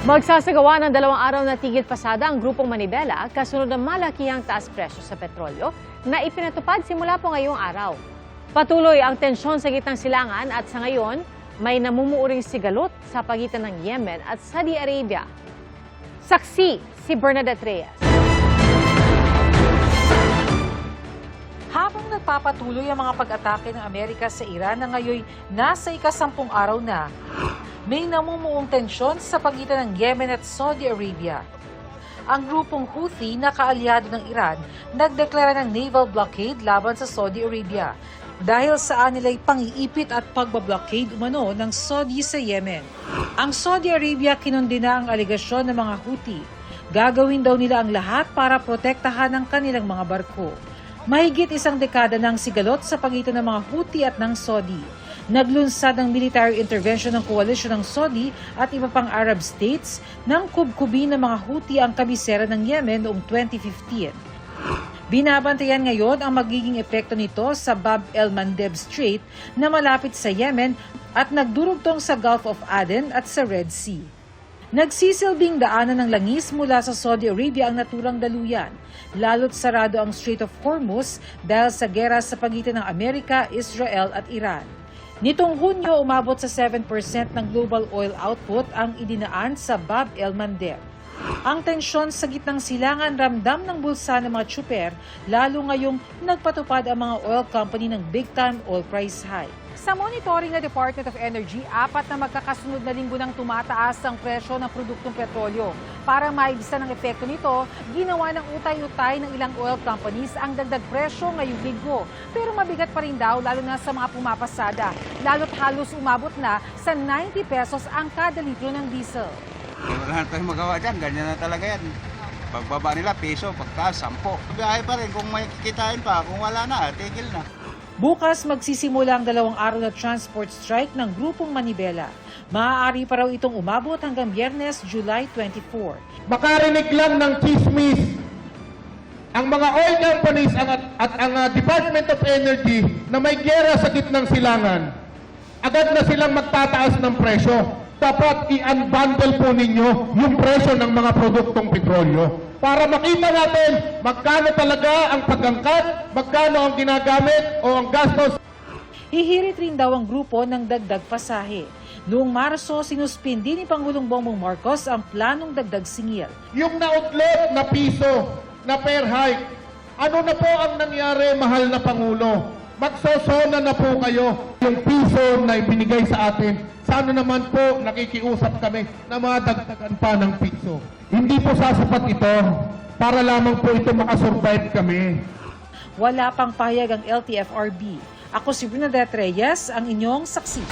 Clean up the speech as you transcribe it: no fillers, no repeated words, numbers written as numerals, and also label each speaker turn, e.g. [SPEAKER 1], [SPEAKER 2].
[SPEAKER 1] Magsasagawa ng 2 araw na tigil pasada ang Grupong Manibela kasunod ng malakihang taas presyo sa petrolyo na ipinatupad simula po ngayong araw. Patuloy ang tensyon sa gitnang silangan at sa ngayon may namumuuring sigalot sa pagitan ng Yemen at Saudi Arabia. Saksi si Bernadette Reyes.
[SPEAKER 2] Habang nagpapatuloy ang mga pag-atake ng Amerika sa Iran na ngayon nasa ika-10 araw na, may namumuong tensyon sa pagitan ng Yemen at Saudi Arabia. Ang grupong Houthi na kaalyado ng Iran nagdeklara ng naval blockade laban sa Saudi Arabia dahil sa anilay pangiipit at pagbablockade umano ng Saudi sa Yemen. Ang Saudi Arabia kinondena ang alegasyon ng mga Houthi. Gagawin daw nila ang lahat para protektahan ang kanilang mga barko. Mahigit 1 dekada ng sigalot sa pagitan ng mga Houthi at ng Saudi. Naglunsad ang military intervention ng koalisyon ng Saudi at iba pang Arab states nang kubkubin ng mga Houthi ang kabisera ng Yemen noong 2015. Binabantayan ngayon ang magiging epekto nito sa Bab el-Mandeb Strait na malapit sa Yemen at nagdurugtong sa Gulf of Aden at sa Red Sea. Nagsisilbing daanan ng langis mula sa Saudi Arabia ang naturang daluyan, lalo't sarado ang Strait of Hormuz dahil sa gera sa pagitan ng Amerika, Israel at Iran. Nitong Hunyo, umabot sa 7% ng global oil output ang idinaan sa Bab el-Mandeb. Ang tensyon sa gitnang silangan ramdam ng bulsa ng mga tsuper, lalo ngayong nagpatupad ang mga oil company ng big-time oil price hike. Sa monitoring ng Department of Energy, 4 na magkakasunod na linggo nang tumataas ang presyo ng produktong petrolyo. Para maibsan ang epekto nito, ginawa ng utay-utay ng ilang oil companies ang dagdag presyo ngayong linggo. Pero mabigat pa rin daw lalo na sa mga pumapasada. Lalo't halos umabot na sa 90 pesos ang kada litro ng diesel.
[SPEAKER 3] Wala na tayong magawa dyan, ganyan na talaga yan. Pagbaba nila, piso, pagtaas, 10. Biyahe pa rin, kung may kikitain pa, kung wala na, tigil na.
[SPEAKER 2] Bukas magsisimula ang 2 araw na transport strike ng Grupong Manibela. Maaari pa raw itong umabot hanggang Biyernes, July 24.
[SPEAKER 4] Makarinig lang ng chismis ang mga oil companies at ang Department of Energy na may gera sa gitnang silangan. Agad na silang magtataas ng presyo. Dapat i-unbundle po ninyo yung presyo ng mga produktong petrolyo para makita natin magkano talaga ang pag-angkat, magkano ang ginagamit o ang gastos.
[SPEAKER 2] Hihirit rin daw ang grupo ng dagdag pasahe. Noong Marso, sinuspindi ni Pangulong Bongbong Marcos ang planong dagdag singil.
[SPEAKER 4] Yung na-outlet na piso na per hike, ano na po ang nangyari, mahal na Pangulo? Magsosona na po kayo. Yung piso na ibinigay sa atin, sana naman po nakikiusap kami na madagdagan pa ng piso. Hindi po sasapat ito para lamang po ito makasurvive kami.
[SPEAKER 2] Wala pang pahayag ang LTFRB. Ako si Bernadette Reyes, ang inyong saksi.